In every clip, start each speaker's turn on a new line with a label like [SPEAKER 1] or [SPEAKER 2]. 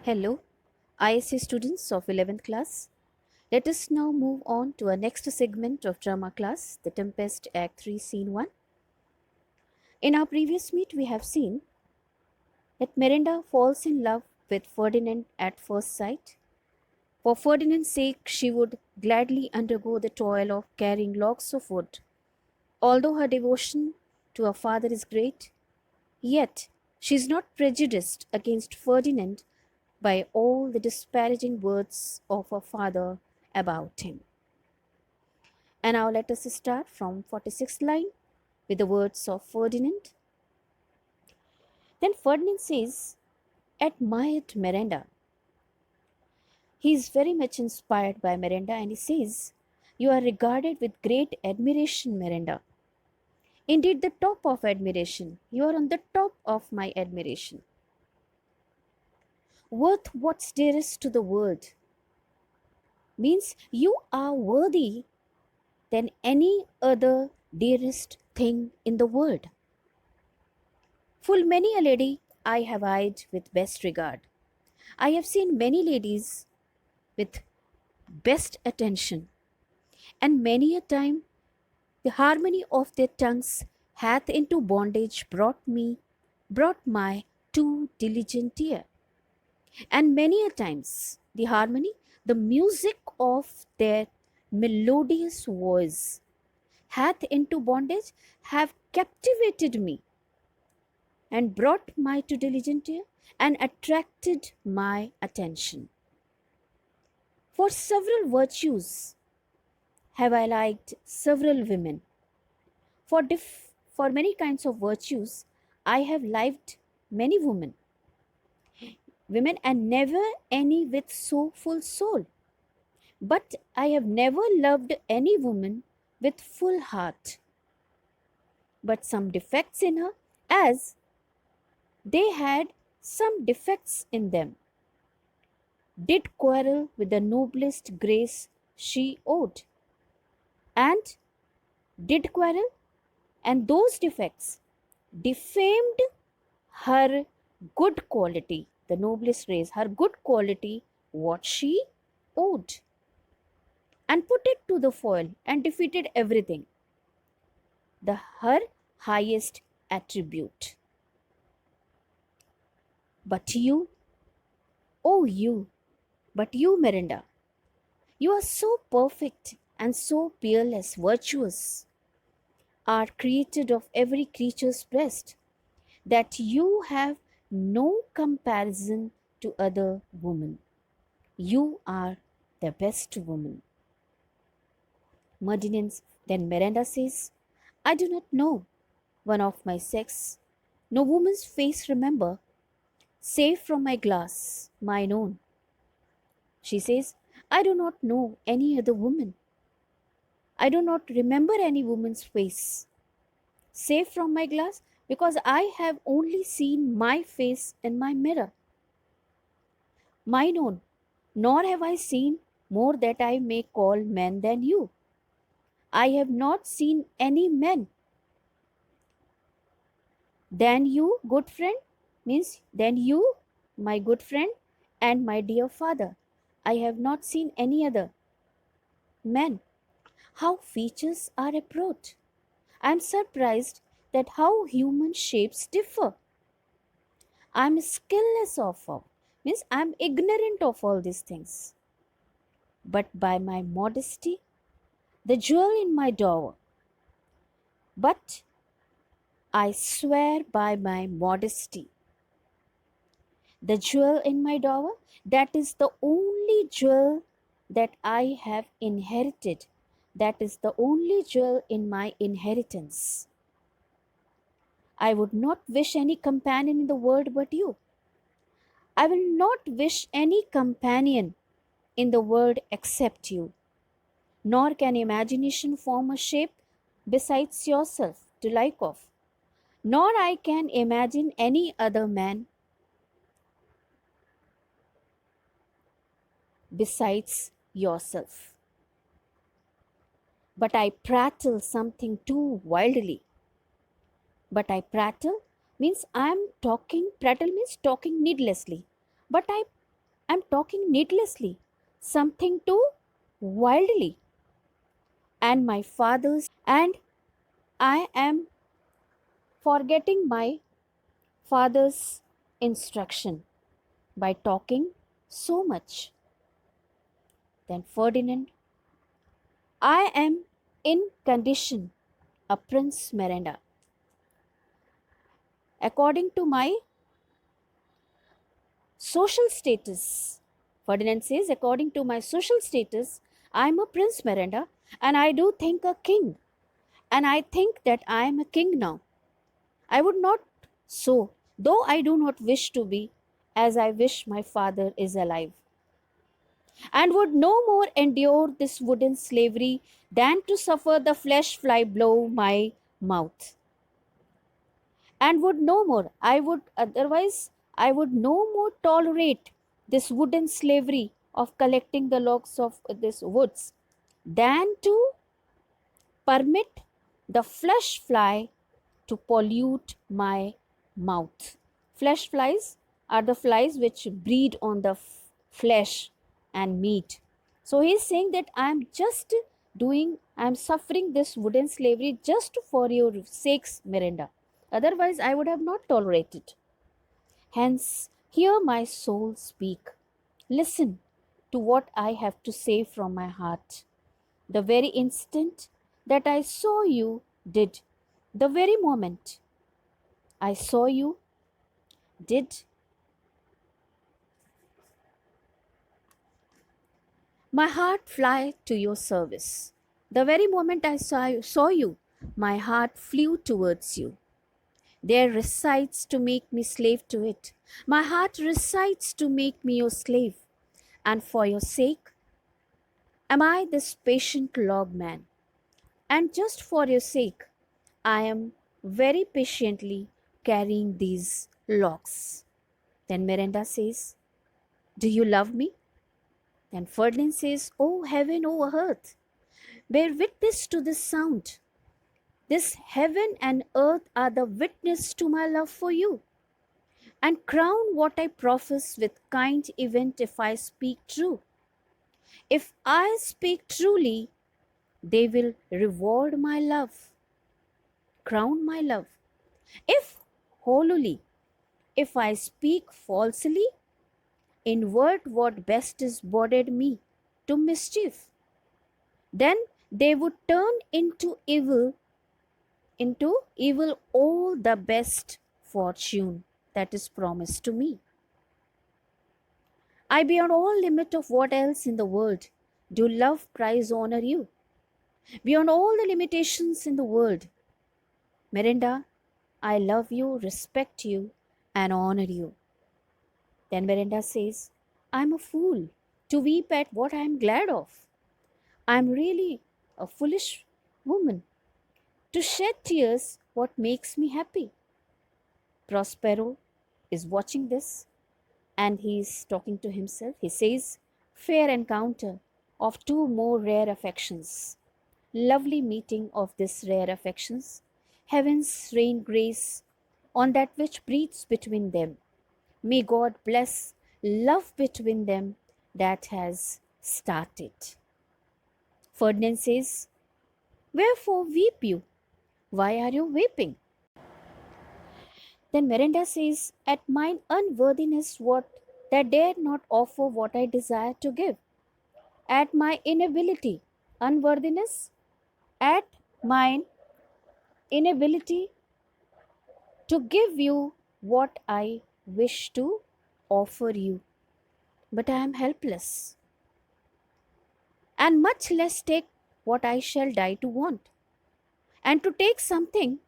[SPEAKER 1] Hello, ISC students of 11th class. Let us now move on to our next segment of drama class, The Tempest, Act 3, Scene 1. In our previous meet, we have seen that Miranda falls in love with Ferdinand at first sight. For Ferdinand's sake, she would gladly undergo the toil of carrying logs of wood. Although her devotion to her father is great, yet she is not prejudiced against Ferdinand by all the disparaging words of her father about him. And now let us start from 46th line with the words of Ferdinand. Then Ferdinand says, admired Miranda. He is very much inspired by Miranda and he says, you are regarded with great admiration, Miranda. Indeed, the top of admiration. You are on the top of my admiration. Worth what's dearest to the world means you are worthy than any other dearest thing in the world. Full many a lady I have eyed with best regard. I have seen many ladies with best attention, and many a time the harmony of their tongues hath into bondage brought my too diligent ear. And many a times the harmony, the music of their melodious voice hath into bondage have captivated me and brought my to diligent ear and attracted my attention. For several virtues have I liked several women. For many kinds of virtues I have liked many women and never any with so full soul. But I have never loved any woman with full heart. But some defects in her, as they had some defects in them, did quarrel with the noblest grace she owed, and did quarrel, and those defects defamed her good quality, the noblest grace, her good quality, what she owed, and put it to the foil and defeated everything, the her highest attribute. But you, oh you, but you, Miranda, you are so perfect and so peerless, virtuous, are created of every creature's best, that you have no comparison to other women. You are the best woman. Then Miranda says, I do not know one of my sex, no woman's face remember, save from my glass, mine own. She says, I do not know any other woman. I do not remember any woman's face, save from my glass, because I have only seen my face in my mirror, mine own, nor have I seen more that I may call men than you. I have not seen any men than you, good friend, means than you, my good friend, and my dear father. I have not seen any other men. How features are approached. I am surprised that how human shapes differ. I am skillless of all, means I am ignorant of all these things. But by my modesty, the jewel in my dower, but I swear by my modesty, the jewel in my dower, that is the only jewel that I have inherited. That is the only jewel in my inheritance. I would not wish any companion in the world but you. I will not wish any companion in the world except you. Nor can imagination form a shape besides yourself to like of. Nor I can imagine any other man besides yourself. But I prattle something too wildly. But I prattle means I am talking, prattle means talking needlessly. But I I'm talking needlessly, something too wildly. And my father's, and I am forgetting my father's instruction by talking so much. Then Ferdinand, I am in condition, a Prince Miranda. According to my social status, Ferdinand says, according to my social status, I am a Prince Miranda and I do think a king. And I think that I am a king now. I would not so, though I do not wish to be, as I wish my father is alive, and would no more endure this wooden slavery than to suffer the flesh fly blow my mouth. And would no more, I would otherwise, I would no more tolerate this wooden slavery of collecting the logs of this woods than to permit the flesh fly to pollute my mouth. Flesh flies are the flies which breed on the flesh and meat. So he is saying that I am suffering this wooden slavery just for your sakes, Miranda. Otherwise, I would have not tolerated. Hence, hear my soul speak. Listen to what I have to say from my heart. The very instant that I saw you did, the very moment I saw you did, my heart fly to your service. The very moment I saw you, my heart flew towards you. There resides to make me slave to it. My heart resides to make me your slave. And for your sake am I this patient log man. And just for your sake, I am very patiently carrying these logs. Then Miranda says, do you love me? Then Ferdinand says, oh heaven, oh earth, bear witness to this sound. This heaven and earth are the witness to my love for you. And crown what I profess with kind event if I speak true. If I speak truly, they will reward my love, crown my love. If holily, if I speak falsely, invert what best is boded me to mischief, then they would turn into evil all the best fortune that is promised to me. I beyond all limit of what else in the world do love, prize, honor you. Beyond all the limitations in the world, Miranda, I love you, respect you, and honor you. Then Miranda says, I am a fool to weep at what I am glad of. I am really a foolish woman to shed tears what makes me happy. Prospero is watching this and he is talking to himself. He says, fair encounter of two more rare affections. Lovely meeting of this rare affections. Heaven's rain grace on that which breathes between them. May God bless love between them that has started. Ferdinand says, wherefore weep you? Why are you weeping? Then Miranda says, at mine unworthiness what that dare not offer what I desire to give. At my inability, unworthiness, at mine inability to give you what I wish to offer you. But I am helpless, and much less take what I shall die to want, and to take something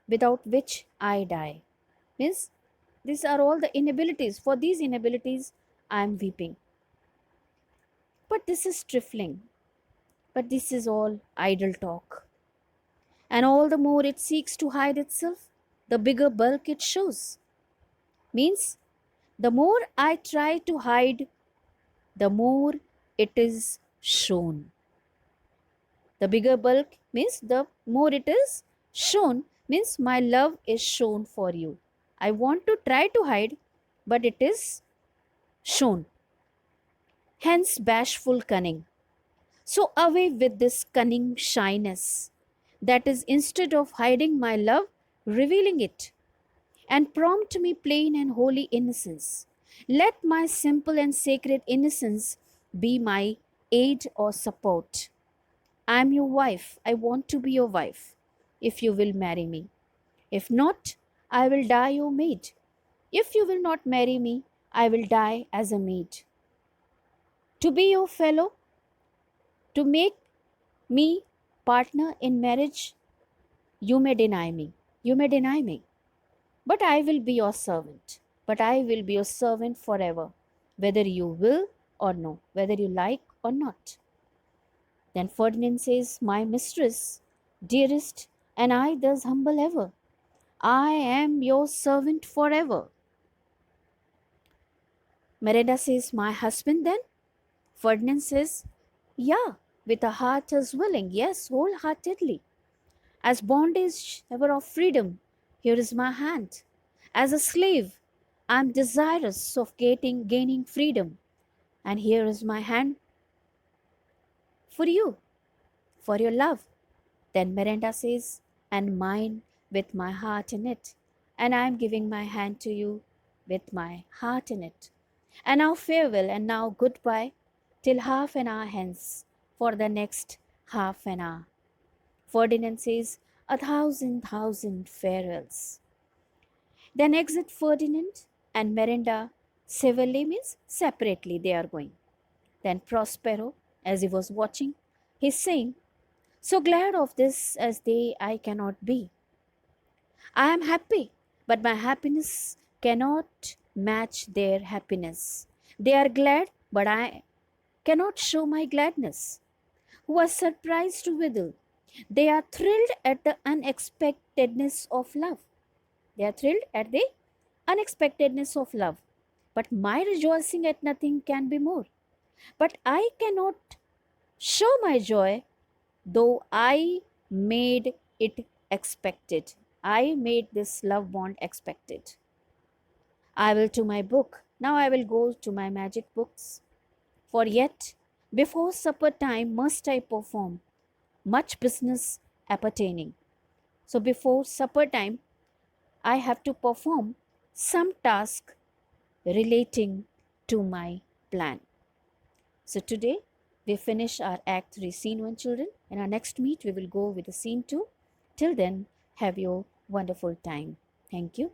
[SPEAKER 1] without which I die. Means these are all the inabilities. For these inabilities, I am weeping. But this is trifling. But this is all idle talk. And all the more it seeks to hide itself, the bigger bulk it shows. Means the more I try to hide, the more it is shown. The bigger bulk means the more it is shown, means my love is shown for you. I want to try to hide, but it is shown. hence bashful cunning. So away with this cunning shyness, that is, instead of hiding my love, revealing it, and prompt me plain and holy innocence. Let my simple and sacred innocence be my aid or support. I am your wife. I want to be your wife, if you will marry me. If not, I will die your maid. If you will not marry me, I will die as a maid. To be your fellow, to make me partner in marriage, you may deny me. You may deny me. But I will be your servant. But I will be your servant forever, whether you will or no, whether you like or not. Then Ferdinand says, my mistress, dearest, and I thus humble ever. I am your servant forever. Miranda says, my husband then? Ferdinand says, yeah, with a heart as willing, yes, wholeheartedly. As bondage ever of freedom, here is my hand. As a slave, I am desirous of gaining freedom, and here is my hand for you, for your love. Then Miranda says, and mine with my heart in it, and I am giving my hand to you with my heart in it. And now farewell, and now goodbye, till half an hour hence, for the next half an hour. Ferdinand says, a thousand farewells. Then exit Ferdinand and Miranda severally, means separately they are going. Then Prospero, as he was watching, he's saying, so glad of this as they I cannot be. I am happy, but my happiness cannot match their happiness. They are glad, but I cannot show my gladness. Who are surprised withal. They are thrilled at the unexpectedness of love. They are thrilled at the unexpectedness of love. But my rejoicing at nothing can be more. But I cannot show my joy, though I made it expected. I made this love bond expected. I will to my book. Now I will go to my magic books. For yet, before supper time, must I perform much business appertaining. So before supper time, I have to perform some task relating to my plan. So today we finish our Act 3 Scene 1, children. In our next meet, we will go with the Scene 2. Till then, have your wonderful time. Thank you.